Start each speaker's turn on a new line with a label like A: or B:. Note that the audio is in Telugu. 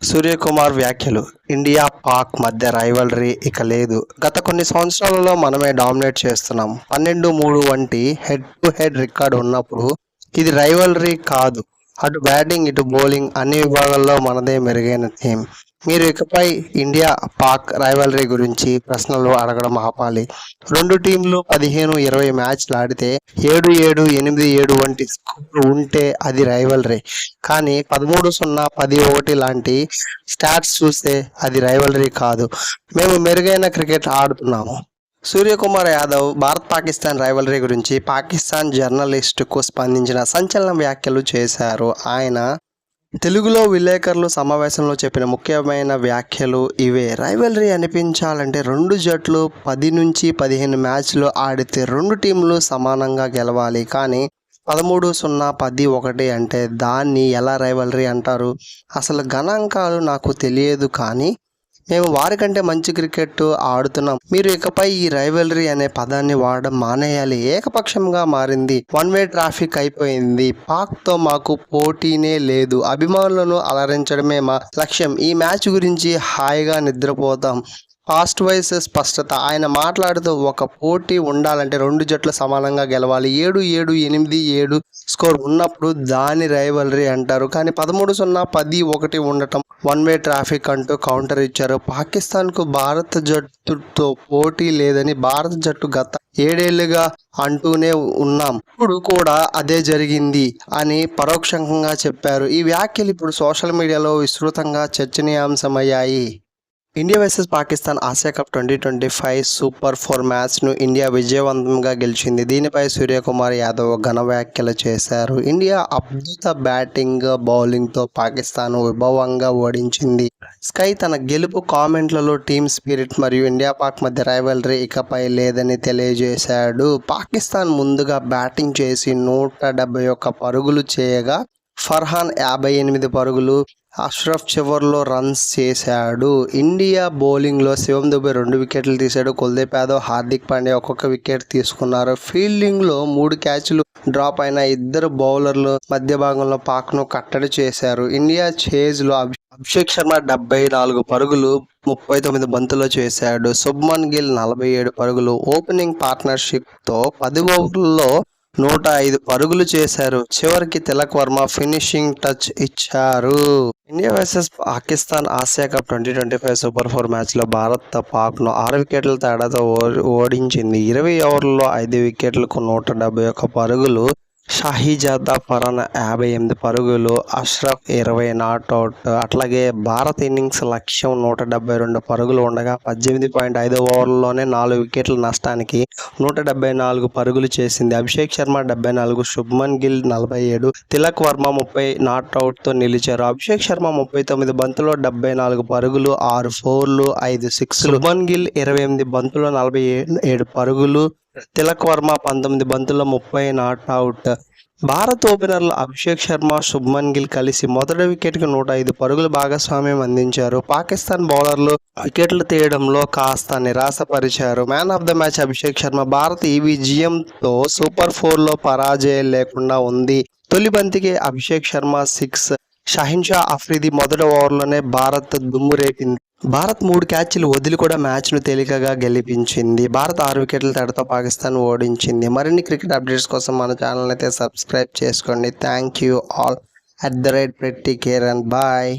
A: సూర్యకుమార్ వ్యాఖ్యలు. ఇండియా పాక్ మధ్య రైవల్రీ ఇక లేదు. గత కొన్ని సంవత్సరాలలో మనమే డామినేట్ చేస్తున్నాం. 12-3 వంటి హెడ్ టు హెడ్ రికార్డు ఉన్నప్పుడు ఇది రైవల్రీ కాదు. అటు బ్యాటింగ్ ఇటు బౌలింగ్ అన్ని విభాగాల్లో మనదే మెరుగైన టీం. మీరు ఇకపై ఇండియా పాక్ రైవల్రీ గురించి ప్రశ్నలు అడగడం ఆపాలి. రెండు టీంలు 15-20 మ్యాచ్లు ఆడితే 7-7, 8-7 వంటి స్కోర్ ఉంటే అది రైవల్రీ. కానీ 13-0, 10-1 లాంటి స్టాట్స్ చూస్తే అది రైవల్రీ కాదు. మేము మెరుగైన క్రికెట్ ఆడుతున్నాము. సూర్యకుమార్ యాదవ్ భారత్ పాకిస్తాన్ రైవల్రీ గురించి పాకిస్తాన్ జర్నలిస్టుకు స్పందించిన సంచలన వ్యాఖ్యలు చేశారు. ఆయన తెలుగులో విలేకరుల సమావేశంలో చెప్పిన ముఖ్యమైన వ్యాఖ్యలు ఇవే. రైవల్రీ అనిపించాలంటే రెండు జట్లు 10-15 మ్యాచ్లు ఆడితే రెండు టీంలు సమానంగా గెలవాలి. కానీ 13-0, 10-1 అంటే దాన్ని ఎలా రైవల్రీ అంటారు? అసలు గణాంకాలు నాకు తెలియదు, కానీ మేము వారికంటే మంచి క్రికెట్ ఆడుతున్నాం. మీరు ఇకపై ఈ రైవల్రీ అనే పదాన్ని వాడడం మానేయాలి. ఏకపక్షంగా మారింది. వన్ వే ట్రాఫిక్ అయిపోయింది. పాక్తో మాకు పోటీనే లేదు. అభిమానులను అలరించడమే మా లక్ష్యం. ఈ మ్యాచ్ గురించి హాయిగా నిద్రపోతాం. ఫాస్ట్ వైస్ స్పష్టత. ఆయన మాట్లాడుతూ ఒక పోటీ ఉండాలంటే రెండు జట్లు సమానంగా గెలవాలి. 7-7, 8-7 స్కోర్ ఉన్నప్పుడు దాని రైవల్రీ అంటారు. కానీ 13-0, 10-1 ఉండటం వన్ వే ట్రాఫిక్ అంటూ కౌంటర్ ఇచ్చారు. పాకిస్తాన్కు భారత జట్టుతో పోటీ లేదని భారత జట్టు గత 7 ఏళ్లుగా అంటూనే ఉన్నాం. ఇప్పుడు కూడా అదే జరిగింది అని పరోక్షంగా చెప్పారు. ఈ వ్యాఖ్యలు ఇప్పుడు సోషల్ మీడియాలో విస్తృతంగా చర్చనీయాంశమయ్యాయి. India versus Pakistan Asia cup 2025 super 4 మ్యాచ్ను ఇండియా విజయవంతంగా గెలిచింది. దీనిపై సూర్యకుమార్ యాదవ్ ఘన వ్యాఖ్యలు చేశారు. ఇండియా అద్భుత బ్యాటింగ్, బౌలింగ్తో పాకిస్తాన్ విభవంగా ఓడించింది. స్కై తన గెలుపు కామెంట్లలో టీమ్ స్పిరిట్ మరియు ఇండియా పాక్ మధ్య రైవల్రీ ఇకపై లేదని తెలియజేశాడు. పాకిస్తాన్ ముందుగా బ్యాటింగ్ చేసి 171 పరుగులు చేయగా ఫర్హాన్ 58 పరుగులు, అష్రఫ్ చివర్లో రన్స్ చేశాడు. ఇండియా బౌలింగ్లో శివం దుబే 2 వికెట్లు తీశాడు. కుల్దీప్ యాదవ్, హార్దిక్ పాండ్యా ఒక్కొక్క వికెట్ తీసుకున్నారు. ఫీల్డింగ్లో 3 క్యాచ్లు డ్రాప్ అయిన ఇద్దరు బౌలర్లు మధ్య భాగంలో పాక్ను కట్టడి చేశారు. ఇండియా చేజ్లో అభిషేక్ శర్మ 74 పరుగులు 39 బంతుల్లో చేశాడు. శుభ్మన్ గిల్ 47 పరుగులు. ఓపెనింగ్ పార్ట్నర్షిప్తో 10 ఓవర్లలో 105 పరుగులు చేశారు. చివరికి తిలక్ వర్మ ఫినిషింగ్ టచ్ ఇచ్చారు. India versus Pakistan Asia cup 2025 super 4 మ్యాచ్లో భారత్ పాక్ను 6 వికెట్ల తేడాతో ఓడించింది. 20 ఓవర్లలో 5 వికెట్లకు 171 పరుగులు. షాహిజాదా ఫరాన్ 58 పరుగులు, అష్రఫ్ 20 నాట్అవుట్. అట్లాగే భారత్ ఇన్నింగ్స్ లక్ష్యం 172 పరుగులు ఉండగా 18.5 ఓవర్లలోనే 4 వికెట్ల నష్టానికి 174 పరుగులు చేసింది. అభిషేక్ శర్మ 74, శుభ్మన్ గిల్ 47, తిలక్ వర్మ 30 నాట్అవుట్తో నిలిచారు. అభిషేక్ శర్మ 39 బంతుల్లో 74 పరుగులు, 6 ఫోర్లు, 5 సిక్స్లు. శుభ్మన్ గిల్ 28 బంతుల్లో 47 పరుగులు, తిలక్ వర్మ 19 బంతుల్లో 30 నాట్అవుట్. భారత్ ఓపెనర్లు అభిషేక్ శర్మ, శుభ్మన్ గిల్ కలిసి మొదటి వికెట్కి 105 పరుగులు భాగస్వామ్యం అందించారు. పాకిస్తాన్ బౌలర్లు వికెట్లు తీయడంలో కాస్త నిరాశపరిచారు. Man of the match Abhishek Sharma. Bharat ఈ విజయంతో సూపర్ 4లో పరాజయం లేకుండా ఉంది. తొలి బంతికి అభిషేక్ శర్మ 6, షాహిన్షా అఫ్రిది మొదటి ఓవర్లోనే భారత్ దుమ్ము రేపింది. భారత్ 3 క్యాచ్లు వదిలి కూడా మ్యాచ్ను తేలికగా గెలిపించింది. భారత్ 6 వికెట్ల తేడాతో పాకిస్తాన్ ఓడించింది. మరిన్ని క్రికెట్ అప్డేట్స్ కోసం మన ఛానల్ అయితే సబ్స్క్రైబ్ చేసుకోండి. Thank you all. @PrettyKaren. Bye.